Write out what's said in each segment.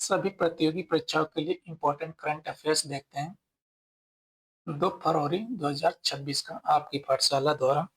सभी प्रतियोगी परीक्षाओं के लिए इम्पोर्टेंट करंट अफेयर्स देखते हैं। 2 फरवरी 2026 का आपकी पाठशाला द्वारा।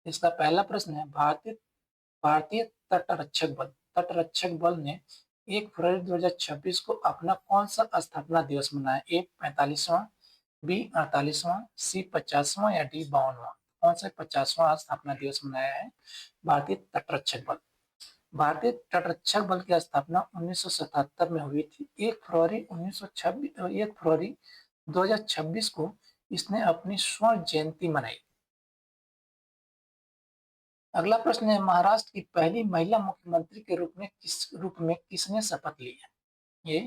इसका पहला प्रश्न है, भारतीय भारतीय तटरक्षक बल ने 1 फरवरी 2026 को अपना कौन सा स्थापना दिवस मनाया? ए 45वां, बी 48वां, सी 50वां या डी 52वां? कौन सा 50वां स्थापना दिवस मनाया है भारतीय तटरक्षक बल? भारतीय तटरक्षक बल की स्थापना 1977 में हुई थी। 1 फरवरी 2026 को इसने अपनी स्वर्ण जयंती मनाई। अगला प्रश्न है, महाराष्ट्र की पहली महिला मुख्यमंत्री के रूप में किसने शपथ ली है? ये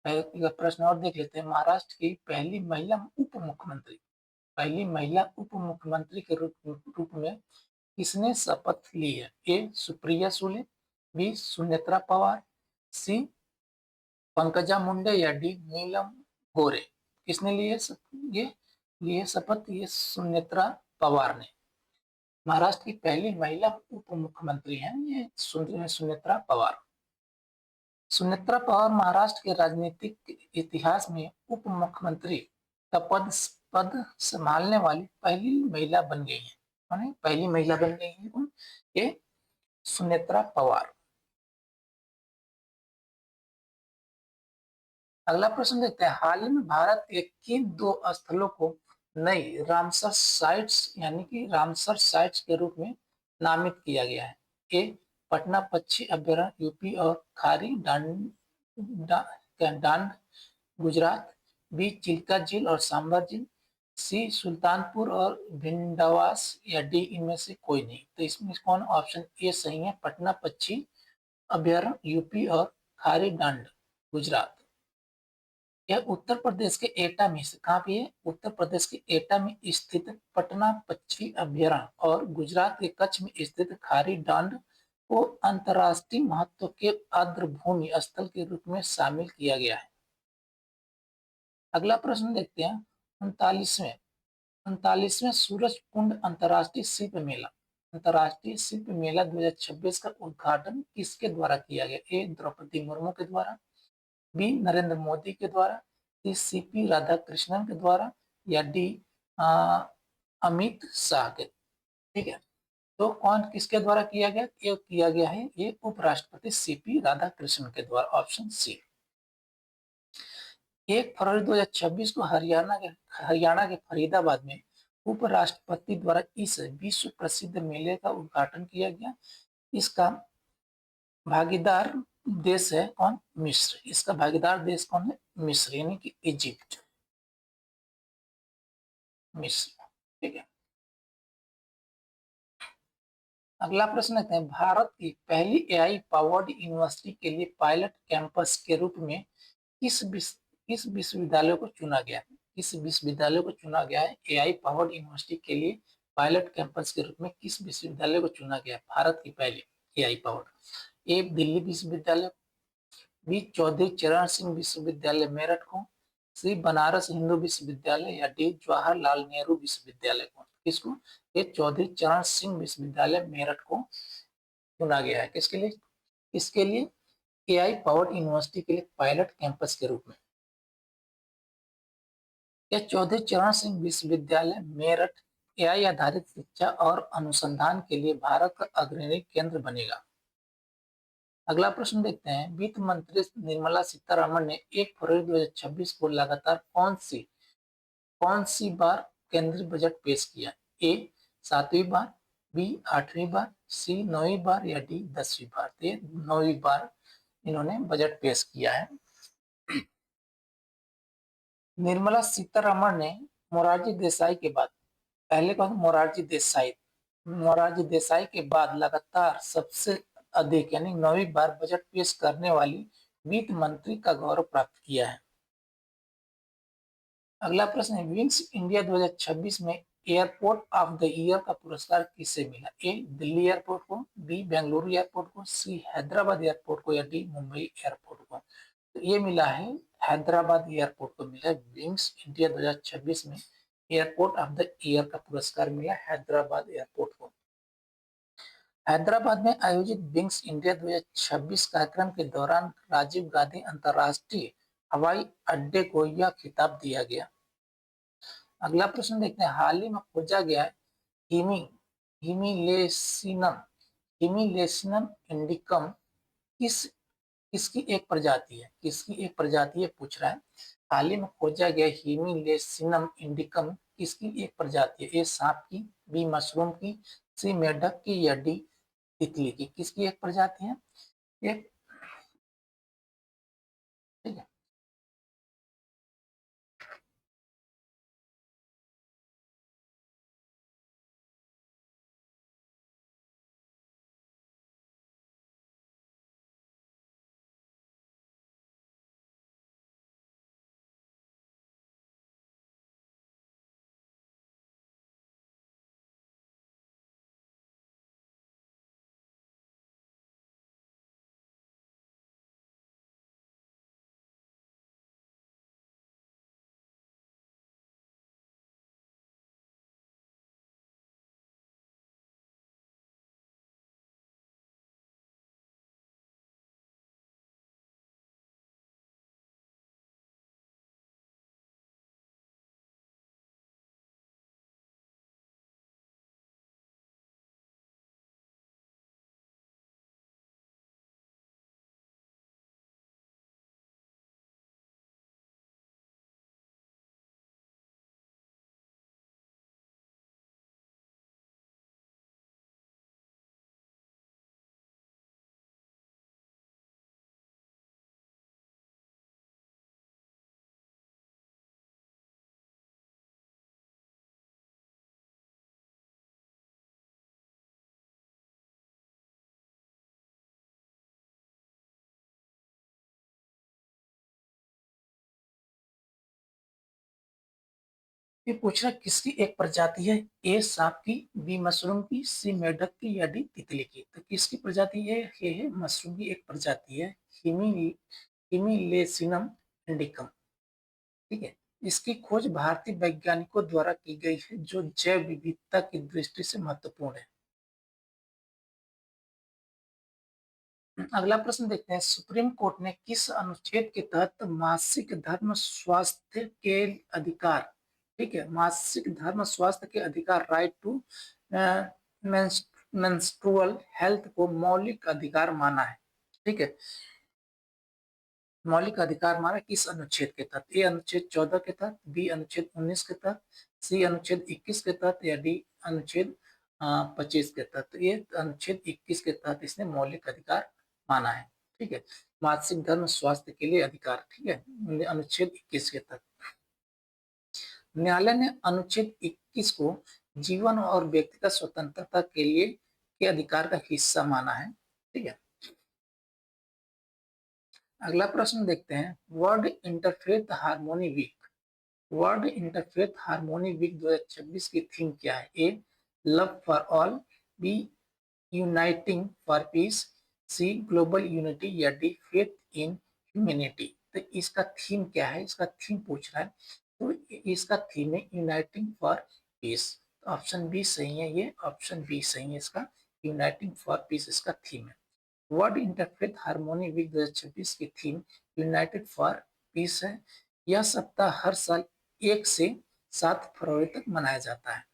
प्रश्न और देख लेते हैं। महाराष्ट्र की पहली महिला उप मुख्यमंत्री के रूप में किसने शपथ ली है? ए सुप्रिया सुले, बी सुनेत्रा पवार, सी पंकजा मुंडे या डी नीलम गोरे? किसने लिए शपथ? ये सुनेत्रा पवार ने। महाराष्ट्र की पहली महिला उप मुख्यमंत्री हैं ये सुनेत्रा पवार। सुनेत्रा पवार महाराष्ट्र के राजनीतिक इतिहास में उप मुख्यमंत्री का पद संभालने वाली पहली महिला बन गई है। पहली महिला बन गई है ये सुनेत्रा पवार। अगला प्रश्न देखते हैं, हाल ही में भारत के किन 2 स्थलों को नई रामसर साइट्स यानी कि रामसर साइट्स के रूप में नामित किया गया है? ए पटना पक्षी अभ्यारण्य यूपी और खारी डांड गुजरात, बी चिल्का झील और सांबर झील, सी सुल्तानपुर और भिंडवास या डी इनमें से कोई नहीं? तो इसमें कौन ऑप्शन ए सही है? पटना पक्षी अभ्यारण्य यूपी और खारी डांड गुजरात। यह उत्तर प्रदेश के एटा में से कहाँ पे है? उत्तर प्रदेश के एटा में स्थित पटना पक्षी अभ्यारण्य और गुजरात के कच्छ में स्थित खारी डांड को अंतर्राष्ट्रीय महत्व के आर्द्रभूमि स्थल के रूप में शामिल किया गया है। अगला प्रश्न देखते हैं, 39वें सूरज कुंड अंतर्राष्ट्रीय शिल्प मेला 2026 का उद्घाटन किसके द्वारा किया गया? ए द्रौपदी मुर्मू के द्वारा, बी नरेंद्र मोदी के द्वारा, सी सीपी राधाकृष्णन के द्वारा या डी अमित शाह के? ठीक है, तो कौन किसके द्वारा किया गया? ये किया गया है ये उपराष्ट्रपति सीपी राधाकृष्णन के द्वारा, ऑप्शन सी। 1 फरवरी 2026 को हरियाणा के फरीदाबाद में उपराष्ट्रपति द्वारा इस विश्व प्रसिद्ध मेले का उद्घाटन किया गया। इसका भागीदार देश है कौन? मिस्र। इसका भागीदार देश कौन है? मिस्र यानी कि इजिप्ट, मिस्र। ठीक है, अगला प्रश्न है, भारत की पहली एआई पावर्ड यूनिवर्सिटी के लिए पायलट कैंपस के रूप में किस विश्वविद्यालय को चुना गया है? किस विश्वविद्यालय को चुना गया है एआई पावर्ड यूनिवर्सिटी के लिए पायलट कैंपस के रूप में? किस विश्वविद्यालय को चुना गया है भारत की पहली एआई पावर्ड? ए दिल्ली विश्वविद्यालय, बी चौधरी चरण सिंह विश्वविद्यालय मेरठ को, सी बनारस हिंदू विश्वविद्यालय या डी जवाहरलाल नेहरू विश्वविद्यालय को? किसको? ये चौधरी चरण सिंह विश्वविद्यालय मेरठ को चुना गया है। किसके लिए? इसके लिए एआई पावर्ड यूनिवर्सिटी के लिए पायलट कैंपस के रूप में। यह चौधरी चरण सिंह विश्वविद्यालय मेरठ एआई आधारित शिक्षा और अनुसंधान के लिए भारत का अग्रणी केंद्र बनेगा। अगला प्रश्न देखते हैं, वित्त मंत्री निर्मला सीतारमण ने 1 फरवरी 2026 को लगातार कौन सी बार केंद्रीय बजट पेश किया? ए 7वीं बार, बी 8वीं बार, सी 9वीं बार या डी 10वीं बार? तो 9वीं बार इन्होंने बजट पेश किया है। निर्मला सीतारमण ने मोरारजी देसाई के बाद, पहले कौन? मोरारजी देसाई के बाद लगातार सबसे अधिक यानी 9वीं बार बजट पेश करने वाली वित्त मंत्री का गौरव प्राप्त किया है। अगला प्रश्न है, विंग्स इंडिया 2026 में एयरपोर्ट ऑफ द ईयर का पुरस्कार किसे मिला? ए दिल्ली एयरपोर्ट को, बी बेंगलुरु एयरपोर्ट को, सी हैदराबाद एयरपोर्ट को या डी मुंबई एयरपोर्ट को? तो ये मिला है हैदराबाद एयरपोर्ट को मिला है। विंग्स इंडिया 2026 में एयरपोर्ट ऑफ द ईयर का पुरस्कार मिला हैदराबाद एयरपोर्ट को। हैदराबाद में आयोजित विंग्स इंडिया 2026 कार्यक्रम के दौरान राजीव गांधी अंतर्राष्ट्रीय हवाई अड्डे को यह खिताब दिया गया। अगला प्रश्न देखते हैं, हाल ही में खोजा गया हिमी हिमीलेसिनम हिमीलेसिनम इंडिकम किस किसकी एक प्रजाति है? किसकी एक प्रजाति है पूछ रहा है। हाल ही में खोजा गया हिमीलेसिनम इंडिकम किसकी एक प्रजाति है? ए सांप की, बी मशरूम की, सी मेढक की या डी तितली की? किसकी एक प्रजाति है? एक, ठीक है। ये पूछ रहा है किसकी एक प्रजाति है? ए सांप की, बी मशरूम की, सी मेढक की या डी तितली की? तो किसकी प्रजाति है? ये है मशरूम की एक प्रजाति है, हिमीलेसिनम इंडिकम। ठीक है। इसकी खोज भारतीय वैज्ञानिकों द्वारा की गई है, जो जैव विविधता की दृष्टि से महत्वपूर्ण है। अगला प्रश्न देखते हैं, सुप्रीम कोर्ट ने किस अनुच्छेद के तहत मासिक धर्म स्वास्थ्य के अधिकार, ठीक है, मासिक धर्म स्वास्थ्य के अधिकार, राइट टू मेंस्ट्रुअल हेल्थ को मौलिक अधिकार माना है? ठीक है, मौलिक अधिकार माना किस अनुच्छेद के तहत? ए अनुच्छेद 14 के तहत, बी अनुच्छेद 19 के तहत, सी अनुच्छेद 21 के तहत या डी अनुच्छेद 25 के तहत? ये अनुच्छेद 21 के तहत इसने मौलिक अधिकार माना है। ठीक है, मानसिक धर्म स्वास्थ्य के लिए अधिकार, ठीक है, अनुच्छेद 21 के तहत। न्यायालय ने अनुच्छेद 21 को जीवन और व्यक्तिगत स्वतंत्रता के लिए के अधिकार का हिस्सा माना है। ठीक है। अगला प्रश्न देखते हैं, world interfaith harmony week, world interfaith harmony week 2026 की थीम क्या है? A love for all, B uniting for peace, C global unity या डी फेथ इन ह्यूमैनिटी? तो इसका थीम क्या है? इसका थीम पूछ रहा है, तो इसका थीम है uniting for peace. Option B सही है, ये ऑप्शन बी सही है इसका, यूनाइटिंग फॉर पीस इसका थीम है। वर्ल्ड इंटरफेथ हार्मोनी वीक 2026 की थीम यूनाइटेड फॉर पीस है। यह सप्ताह हर साल 1 से 7 फरवरी तक मनाया जाता है।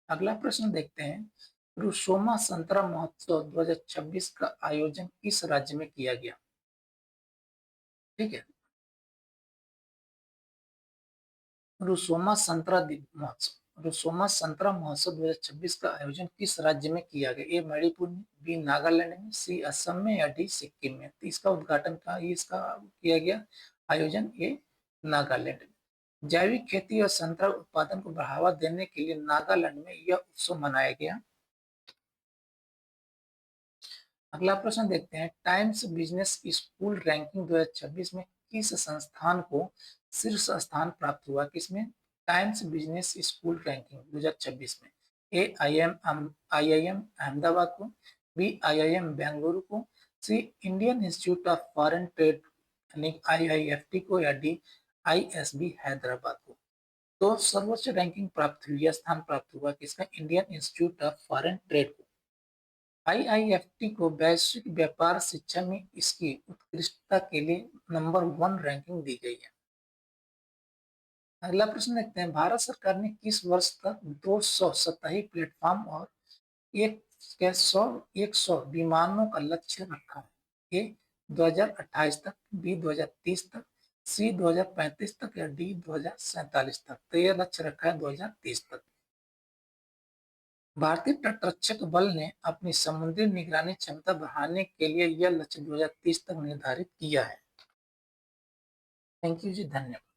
अगला प्रश्न देखते हैं, रुसोमा संतरा महोत्सव 2026 का आयोजन किस राज्य में किया गया? ठीक है, रुसोमा संतरा महोत्सव, रुसोमा संतरा महोत्सव 2026 का आयोजन किस राज्य में किया गया? ए मणिपुर में, बी नागालैंड में, सी असम में या डी सिक्किम में? तो इसका उद्घाटन का इसका किया गया आयोजन ये नागालैंड में। जैविक खेती और संतरा उत्पादन को बढ़ावा देने के लिए नागालैंड में यह उत्सव मनाया गया। अगला प्रश्न देखते हैं, टाइम्स बिजनेस स्कूल रैंकिंग 2026 में किस संस्थान को शीर्ष स्थान प्राप्त हुआ? किसमें? टाइम्स बिजनेस स्कूल रैंकिंग 2026 में। ए आईआईएम अहमदाबाद को, बी आईआईएम बेंगलुरु को, C Indian institute of foreign trade यानी आईआईएफटी को या डी आईएसबी हैदराबाद को? तो सर्वोच्च रैंकिंग प्राप्त हुई, यह स्थान प्राप्त हुआ किसका? Indian institute of foreign trade को। आईआईएफटी को वैश्विक व्यापार शिक्षा में इसकी उत्कृष्टता के लिए नंबर 1 रैंकिंग दी गई है। अगला प्रश्न देखते हैं, भारत सरकार ने किस वर्ष तक 200 सतही प्लेटफॉर्म और एक 100 विमानों का लक्ष्य रखा है? ए 2028 तक, बी 2030 तक, सी 2035 तक या डी 2047 तक। तो यह लक्ष्य रखा है 2030 तक। भारतीय तटरक्षक बल ने अपनी समुद्री निगरानी क्षमता बढ़ाने के लिए यह लक्ष्य 2030 तक निर्धारित किया है। थैंक यू जी, धन्यवाद।